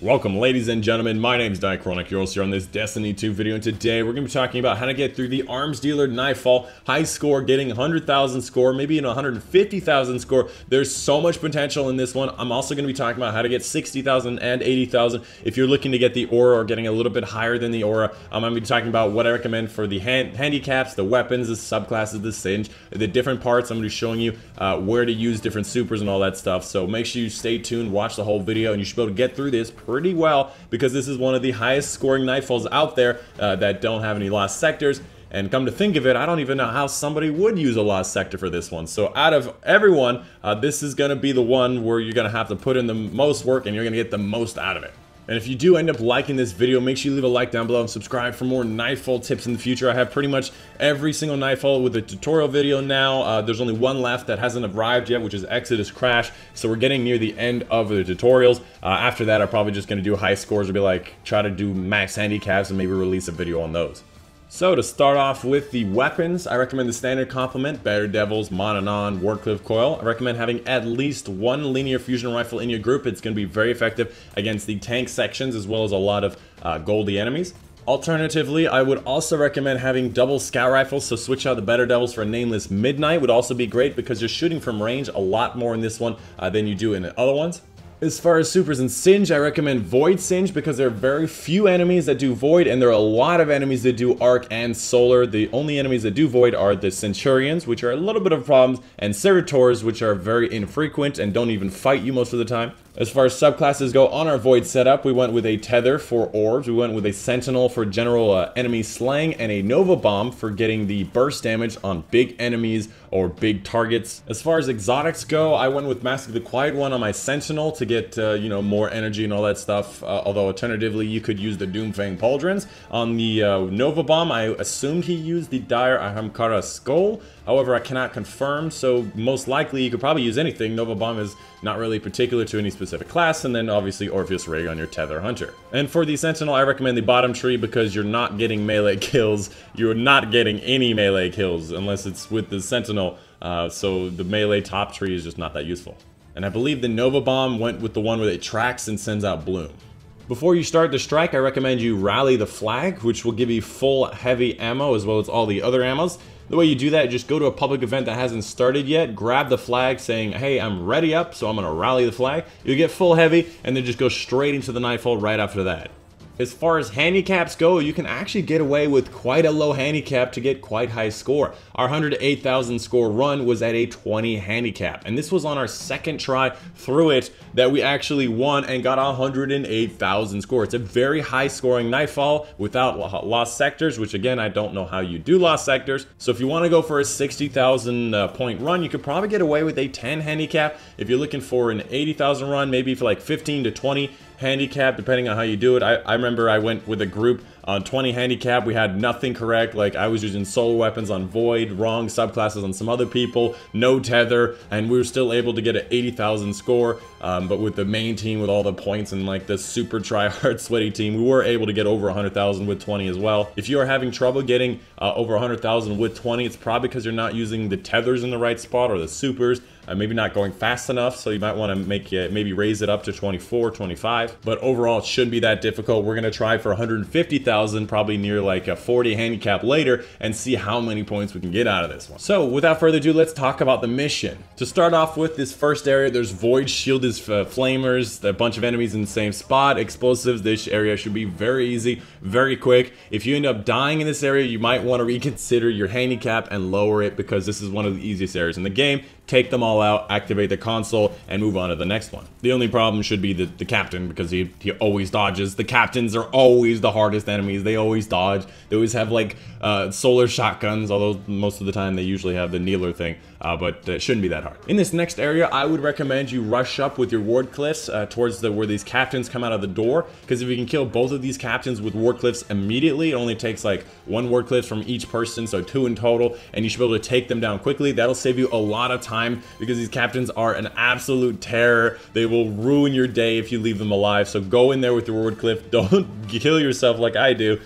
Welcome, ladies and gentlemen. My name is Nightfall here on this Destiny 2 video, and today we're going to be talking about how to get through the Arms Dealer Nightfall High Score, getting 100,000 score, maybe an 150,000 score. There's so much potential in this one. I'm also going to be talking about how to get 60,000 and 80,000 if you're looking to get the aura or getting a little bit higher than the aura. I'm going to be talking about what I recommend for the handicaps, the weapons, the subclasses, the singe, the different parts. I'm going to be showing you where to use different supers and all that stuff. So make sure you stay tuned, watch the whole video, and you should be able to get through this pretty well, because this is one of the highest scoring Nightfalls out there that don't have any lost sectors. And come to think of it, I don't even know how somebody would use a lost sector for this one. So out of everyone, this is going to be the one where you're going to have to put in the most work and you're going to get the most out of it. And if you do end up liking this video, make sure you leave a like down below and subscribe for more Nightfall tips in the future. I have pretty much every single Nightfall with a tutorial video now. There's only one left that hasn't arrived yet, which is Exodus Crash. So we're getting near the end of the tutorials. After that, I'm probably just going to do high scores or be like, try to do max handicaps and maybe release a video on those. So to start off with the weapons, I recommend the standard complement, Better Devils, Mononon, Wardcliff Coil. I recommend having at least one linear fusion rifle in your group. It's going to be very effective against the tank sections as well as a lot of goldy enemies. Alternatively, I would also recommend having double scout rifles, so switch out the Better Devils for a Nameless Midnight would also be great because you're shooting from range a lot more in this one than you do in the other ones. As far as supers and Singe, I recommend Void Singe because there are very few enemies that do Void, and there are a lot of enemies that do Arc and Solar. The only enemies that do Void are the Centurions, which are a little bit of problems, and Servitors, which are very infrequent and don't even fight you most of the time. As far as subclasses go, on our Void setup, we went with a Tether for orbs, we went with a Sentinel for general enemy slaying, and a Nova Bomb for getting the burst damage on big enemies or big targets. As far as exotics go, I went with Mask of the Quiet One on my Sentinel to get, you know, more energy and all that stuff, although alternatively you could use the Doomfang Pauldrons. On the Nova Bomb, I assumed he used the Dire Ahamkara Skull. However, I cannot confirm, so most likely you could probably use anything. Nova Bomb is not really particular to any specific class, and then obviously Orpheus Rig on your Tether Hunter. And for the Sentinel, I recommend the bottom tree because you're not getting melee kills. You're not getting any melee kills unless it's with the Sentinel, so the melee top tree is just not that useful. And I believe the Nova Bomb went with the one where it tracks and sends out Bloom. Before you start the strike, I recommend you rally the flag, which will give you full heavy ammo as well as all the other ammos. The way you do that, just go to a public event that hasn't started yet, grab the flag saying, hey, I'm ready up, so I'm going to rally the flag. You'll get full heavy, and then just go straight into the Nightfall right after that. As far as handicaps go, you can actually get away with quite a low handicap to get quite high score. Our 108,000 score run was at a 20 handicap, and this was on our second try through it that we actually won and got 108,000 score. It's a very high scoring Nightfall without lost sectors, which again, I don't know how you do lost sectors. So if you want to go for a 60,000 point run, you could probably get away with a 10 handicap. If you're looking for an 80,000 run, maybe for like 15 to 20 handicap, depending on how you do it. I remember I went with a group on 20 handicap. We had nothing correct. Like, I was using solar weapons on Void, wrong subclasses on some other people, no tether, and we were still able to get an 80,000 score. But with the main team with all the points and like the super try-hard sweaty team, we were able to get over 100,000 with 20 as well. If you are having trouble getting over 100,000 with 20, it's probably because you're not using the tethers in the right spot or the supers. Maybe not going fast enough, so you might want to make maybe raise it up to 24, 25. But overall, it shouldn't be that difficult. We're going to try for 150,000, probably near like a 40 handicap later, and see how many points we can get out of this one. So without further ado, let's talk about the mission. To start off with this first area, there's Void Shielded Flamers, a bunch of enemies in the same spot, explosives. This area should be very easy, very quick. If you end up dying in this area, you might want to reconsider your handicap and lower it because this is one of the easiest areas in the game. Take them all out, activate the console, and move on to the next one. The only problem should be the captain because he always dodges. The captains are always the hardest enemies. They always dodge. They always have like solar shotguns, although most of the time they usually have the kneeler thing, but it shouldn't be that hard. In this next area, I would recommend you rush up with your Wardcliffs towards where these captains come out of the door, because if you can kill both of these captains with Wardcliffs immediately, it only takes like one Wardcliff from each person, so 2 in total, and you should be able to take them down quickly. That'll save you a lot of time because these captains are an absolute terror. They will ruin your day if you leave them alive, so go in there with your Wardcliff. Don't kill yourself like I do.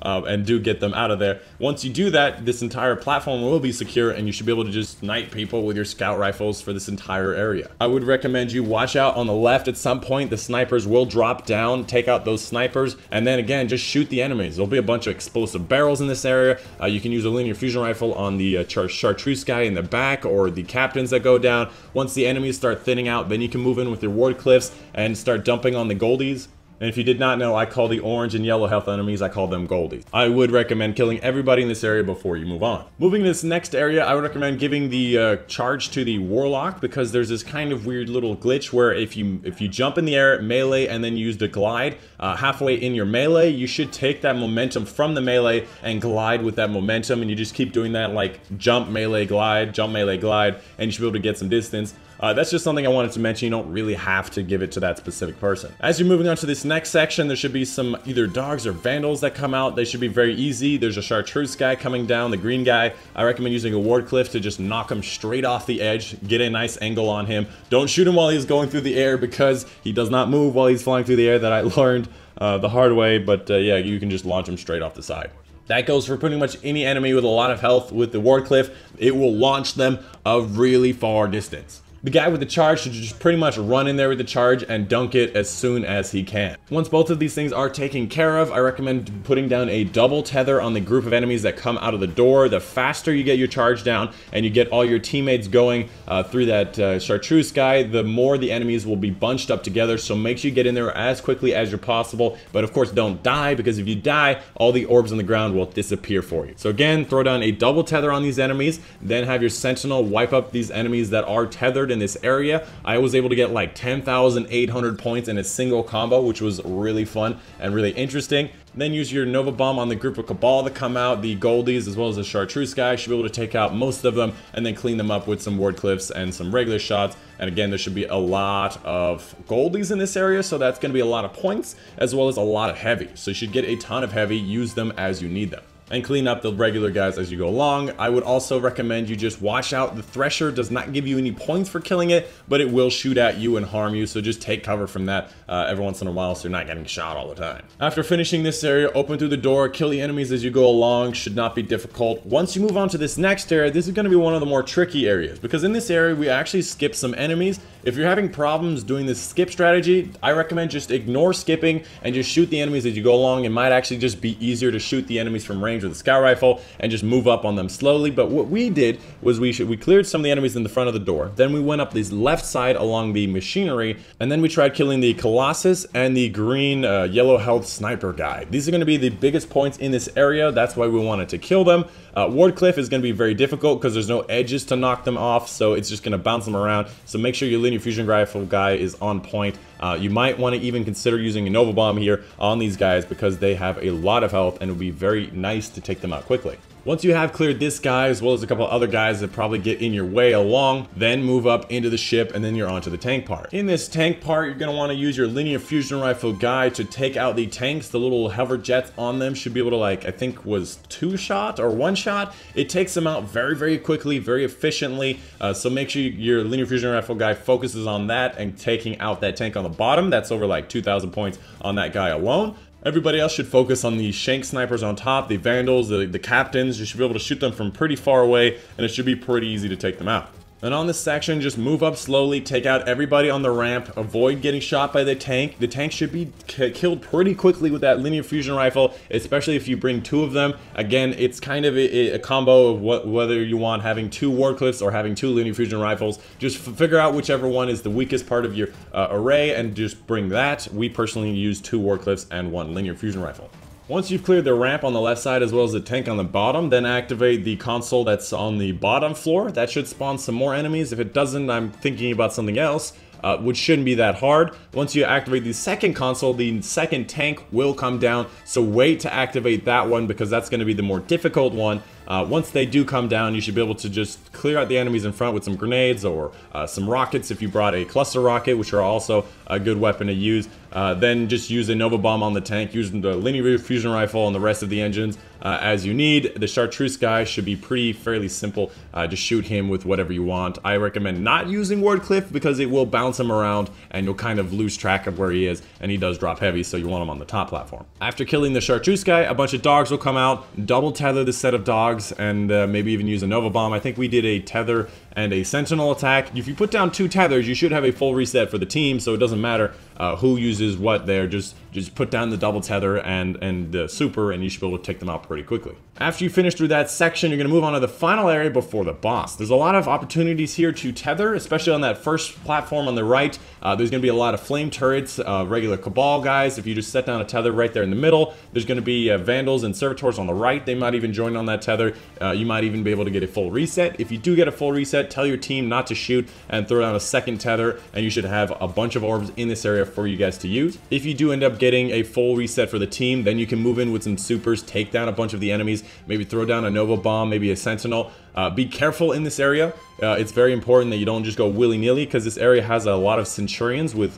and do get them out of there. Once you do that, this entire platform will be secure, and you should be able to just snipe people with your scout rifles for this entire area. I would recommend you watch out on the left. At some point, the snipers will drop down, take out those snipers, and then again, just shoot the enemies. There'll be a bunch of explosive barrels in this area. You can use a linear fusion rifle on the chartreuse guy in the back, or the captains that go down. Once the enemies start thinning out, then you can move in with your ward cliffs and start dumping on the goldies. And if you did not know, I call the orange and yellow health enemies, I call them goldies. I would recommend killing everybody in this area before you move on. Moving to this next area, I would recommend giving the charge to the warlock, because there's this kind of weird little glitch where if you jump in the air, melee, and then use the glide, halfway in your melee, you should take that momentum from the melee and glide with that momentum, and you just keep doing that, like jump, melee, glide, and you should be able to get some distance. That's just something I wanted to mention. You don't really have to give it to that specific person. As you're moving on to this next section, there should be some either dogs or vandals that come out. They should be very easy. There's a chartreuse guy coming down, the green guy. I recommend using a ward cliff to just knock him straight off the edge, get a nice angle on him. Don't shoot him while he's going through the air, because he does not move while he's flying through the air. That I learned the hard way, but yeah, you can just launch him straight off the side. That goes for pretty much any enemy with a lot of health. With the ward cliff, it will launch them a really far distance. The guy with the charge should just pretty much run in there with the charge and dunk it as soon as he can. Once both of these things are taken care of, I recommend putting down a double tether on the group of enemies that come out of the door. The faster you get your charge down and you get all your teammates going through that chartreuse guy, the more the enemies will be bunched up together. So make sure you get in there as quickly as you're possible. But of course, don't die, because if you die, all the orbs on the ground will disappear for you. So again, throw down a double tether on these enemies, then have your sentinel wipe up these enemies that are tethered in this area. I was able to get like 10,800 points in a single combo, which was really fun and really interesting. Then use your Nova Bomb on the group of Cabal to come out. The Goldies as well as the Chartreuse guy should be able to take out most of them, and then clean them up with some ward cliffs and some regular shots. And again, there should be a lot of Goldies in this area, so that's going to be a lot of points as well as a lot of heavy. So you should get a ton of heavy, use them as you need them, and clean up the regular guys as you go along. I would also recommend you just watch out. The Thresher does not give you any points for killing it, but it will shoot at you and harm you, so just take cover from that every once in a while so you're not getting shot all the time. After finishing this area, open through the door, kill the enemies as you go along. Should not be difficult. Once you move on to this next area, this is going to be one of the more tricky areas, because in this area we actually skip some enemies. If you're having problems doing this skip strategy, I recommend just ignore skipping and just shoot the enemies as you go along. It might actually just be easier to shoot the enemies from range with a scout rifle and just move up on them slowly. But what we did was we cleared some of the enemies in the front of the door. Then we went up this left side along the machinery, and then we tried killing the Colossus and the green yellow health sniper guy. These are going to be the biggest points in this area. That's why we wanted to kill them. Ward cliff is going to be very difficult because there's no edges to knock them off, so it's just going to bounce them around. So make sure your linear fusion rifle guy is on point. You might want to even consider using a Nova Bomb here on these guys, because they have a lot of health and it would be very nice to take them out quickly. Once you have cleared this guy, as well as a couple other guys that probably get in your way along, then move up into the ship, and then you're onto the tank part. In this tank part, you're going to want to use your linear fusion rifle guy to take out the tanks. The little hover jets on them should be able to, like, I think was 2-shot or 1-shot. It takes them out very, very quickly, very efficiently. So make sure your linear fusion rifle guy focuses on that and taking out that tank on the bottom. That's over like 2,000 points on that guy alone. Everybody else should focus on the shank snipers on top, the vandals, the captains. You should be able to shoot them from pretty far away, and it should be pretty easy to take them out. And on this section, just move up slowly, take out everybody on the ramp, avoid getting shot by the tank. The tank should be killed pretty quickly with that linear fusion rifle, especially if you bring 2 of them. Again, it's kind of a combo of whether you want having 2 ward cliffs or having 2 linear fusion rifles. Just figure out whichever one is the weakest part of your array and just bring that. We personally use 2 ward cliffs and 1 linear fusion rifle. Once you've cleared the ramp on the left side as well as the tank on the bottom, then activate the console that's on the bottom floor. That should spawn some more enemies. If it doesn't, I'm thinking about something else, which shouldn't be that hard. Once you activate the second console, the second tank will come down. So wait to activate that one, because that's going to be the more difficult one. Once they do come down, you should be able to just clear out the enemies in front with some grenades or some rockets if you brought a cluster rocket, which are also a good weapon to use. Then just use a Nova Bomb on the tank, using the linear fusion rifle and the rest of the engines as you need. The chartreuse guy should be fairly simple. Just shoot him with whatever you want. I recommend not using Wardcliff because it will bounce him around and you'll kind of lose track of where he is, and he does drop heavy, so you want him on the top platform. After killing the chartreuse guy, a bunch of dogs will come out, double tether the set of dogs, and maybe even use a Nova Bomb. I think we did a tether and a sentinel attack. If you put down 2 tethers, you should have a full reset for the team, so it doesn't matter who uses what there. Just put down the double tether and the super, and you should be able to take them out pretty quickly. After you finish through that section, you're going to move on to the final area before the boss. There's a lot of opportunities here to tether, especially on that first platform on the right. There's going to be a lot of flame turrets, regular Cabal guys. If you just set down a tether right there in the middle, there's going to be Vandals and Servitors on the right. They might even join on that tether. You might even be able to get a full reset. If you do get a full reset, tell your team not to shoot and throw down a second tether, and you should have a bunch of orbs in this area for you guys to use. If you do end up getting a full reset for the team, then you can move in with some supers, take down a bunch of the enemies, maybe throw down a Nova Bomb, maybe a Sentinel. Be careful in this area. It's very important that you don't just go willy-nilly, because this area has a lot of Centurions with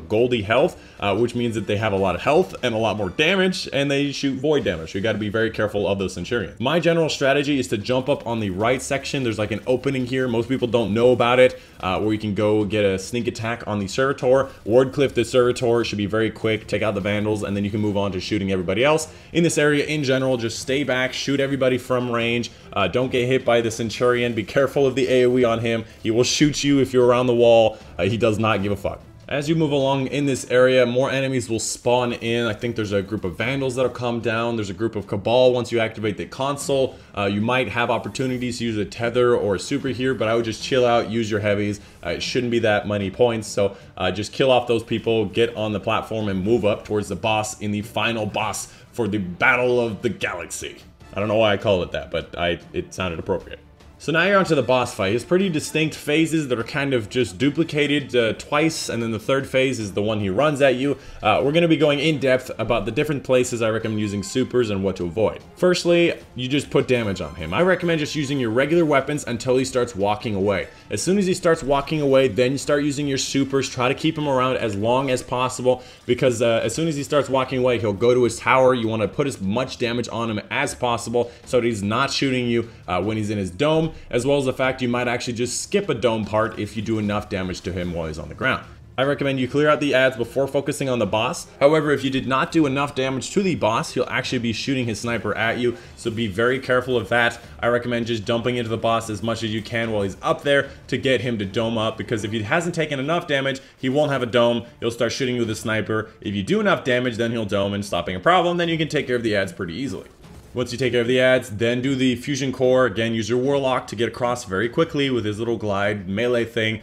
goldy health, which means that they have a lot of health and a lot more damage, and they shoot void damage. So you got to be very careful of those Centurions. My general strategy is to jump up on the right section. There's like an opening here. Most people don't know about it, where you can go get a sneak attack on the Servitor. Wardcliff the Servitor, should be very quick. Take out the Vandals, and then you can move on to shooting everybody else. In this area, in general, just stay back, shoot everybody from range. Don't get hit by the Centurion. Be careful of the AoE on him. He will shoot you if you're around the wall. He does not give a fuck. As you move along in this area, more enemies will spawn in. I think there's a group of Vandals that'll come down. There's a group of Cabal once you activate the console. You might have opportunities to use a tether or a super here, but I would just chill out, use your heavies. It shouldn't be that many points, so just kill off those people, get on the platform, and move up towards the boss in the final boss for the Battle of the Galaxy. I don't know why I call it that, but it sounded appropriate. So now you're onto the boss fight. It's pretty distinct phases that are kind of just duplicated twice, and then the third phase is the one he runs at you. We're going to be going in depth about the different places I recommend using supers and what to avoid. Firstly, you just put damage on him. I recommend just using your regular weapons until he starts walking away. As soon as he starts walking away, then you start using your supers. Try to keep him around as long as possible, because as soon as he starts walking away, he'll go to his tower. You want to put as much damage on him as possible so that he's not shooting you when he's in his dome, as well as the fact you might actually just skip a dome part if you do enough damage to him while he's on the ground. I recommend you clear out the ads before focusing on the boss. However, if you did not do enough damage to the boss, he'll actually be shooting his sniper at you, so be very careful of that. I recommend just dumping into the boss as much as you can while he's up there to get him to dome up, because if he hasn't taken enough damage, he won't have a dome. He'll start shooting you with a sniper. If you do enough damage, then he'll dome and stop being a problem. Then you can take care of the ads pretty easily. Once you take care of the ads, then do the fusion core. Again, use your warlock to get across very quickly with his little glide melee thing.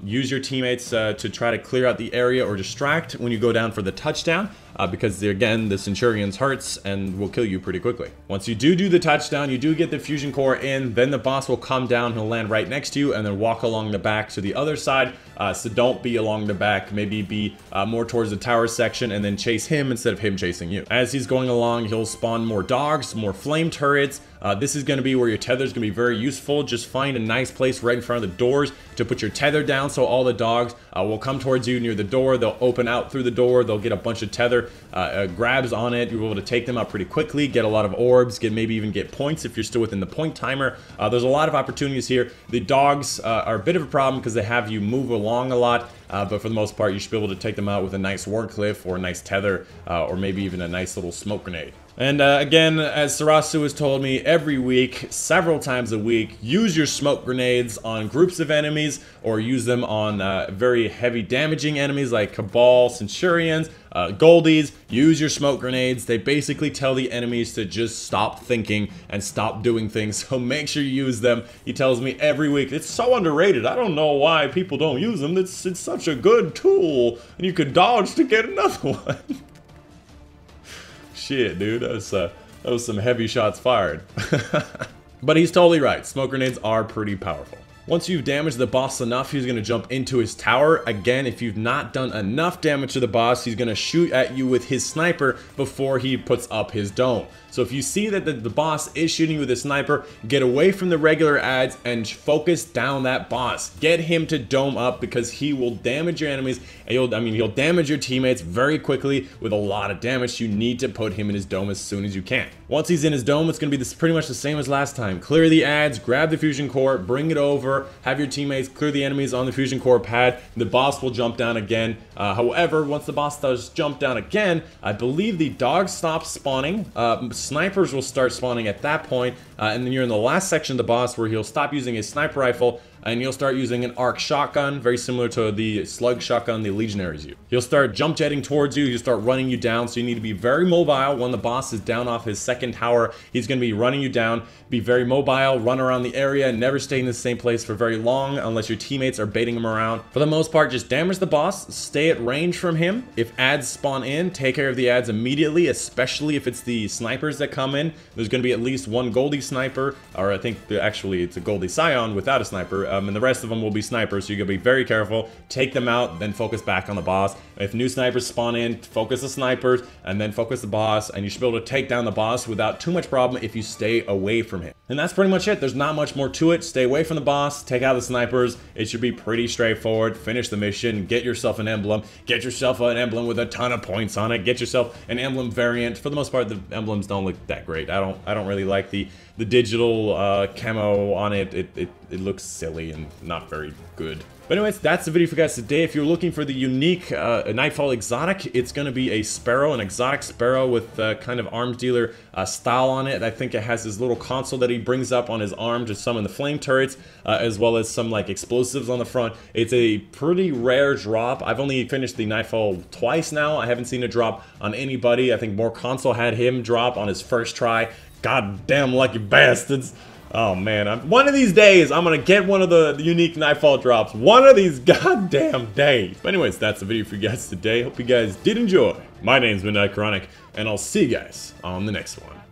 Use your teammates to try to clear out the area or distract when you go down for the touchdown, because again, the Centurions hurts and will kill you pretty quickly. Once you do the touchdown, you do get the fusion core in, then the boss will come down, he'll land right next to you, and then walk along the back to the other side. So don't be along the back, maybe be more towards the tower section, and then chase him instead of him chasing you. As he's going along, he'll spawn more dogs, more flame turrets. This is going to be where your tether is going to be very useful. Just find a nice place right in front of the doors to put your tether down, so all the dogs will come towards you near the door. They'll open out through the door. They'll get a bunch of tether grabs on it. You'll be able to take them out pretty quickly, get a lot of orbs, maybe even get points if you're still within the point timer. There's a lot of opportunities here. The dogs are a bit of a problem because they have you move along a lot, but for the most part, you should be able to take them out with a nice Wardcliff or a nice tether, or maybe even a nice little smoke grenade. And again, as Sarasu has told me every week, several times a week, use your smoke grenades on groups of enemies, or use them on very heavy damaging enemies like Cabal, Centurions, Goldies. Use your smoke grenades. They basically tell the enemies to just stop thinking and stop doing things, so make sure you use them. He tells me every week, it's so underrated. I don't know why people don't use them. It's such a good tool, and you could dodge to get another one. Shit, dude, that was some heavy shots fired. But he's totally right. Smoke grenades are pretty powerful. Once you've damaged the boss enough, he's going to jump into his tower. Again, if you've not done enough damage to the boss, he's going to shoot at you with his sniper before he puts up his dome. So if you see that the boss is shooting you with a sniper, get away from the regular ads and focus down that boss. Get him to dome up because he will damage your enemies and he'll damage your teammates very quickly with a lot of damage. You need to put him in his dome as soon as you can. Once he's in his dome, it's going to be pretty much the same as last time. Clear the ads, grab the fusion core, bring it over, have your teammates clear the enemies on the fusion core pad. The boss will jump down again. However, once the boss does jump down again, I believe the dogs stop spawning. Snipers will start spawning at that point, and then you're in the last section of the boss where he'll stop using his sniper rifle and you'll start using an arc shotgun, very similar to the slug shotgun the legionaries use. He'll start jump jetting towards you, he'll start running you down, so you need to be very mobile. When the boss is down off his second tower, he's going to be running you down. Be very mobile, run around the area, never stay in the same place for very long unless your teammates are baiting him around. For the most part, just damage the boss, stay at range from him. If ads spawn in, take care of the ads immediately, especially if it's the snipers that come in. There's going to be at least one Goldie sniper, or I think actually it's a Goldie Scion without a sniper, and the rest of them will be snipers, so you gotta be very careful. Take them out, then focus back on the boss. If new snipers spawn in, focus the snipers, and then focus the boss, and you should be able to take down the boss without too much problem if you stay away from him. And that's pretty much it. There's not much more to it. Stay away from the boss, take out the snipers. It should be pretty straightforward. Finish the mission, get yourself an emblem. Get yourself an emblem with a ton of points on it. Get yourself an emblem variant. For the most part, the emblems don't look that great. I don't really like the digital camo on it. It looks silly and not very good. But anyways, that's the video for you guys today. If you're looking for the unique Nightfall exotic, it's going to be a sparrow, an exotic sparrow with kind of Arms Dealer style on it. I think it has this little console that he brings up on his arm to summon the flame turrets, as well as some like explosives on the front. It's a pretty rare drop. I've only finished the Nightfall twice now. I haven't seen a drop on anybody. I think more console had him drop on his first try. Goddamn lucky bastards. Oh man, one of these days I'm gonna get one of the unique Nightfall drops. One of these goddamn days. But anyways, that's the video for you guys today. Hope you guys did enjoy. My name's Midnight Chronic, and I'll see you guys on the next one.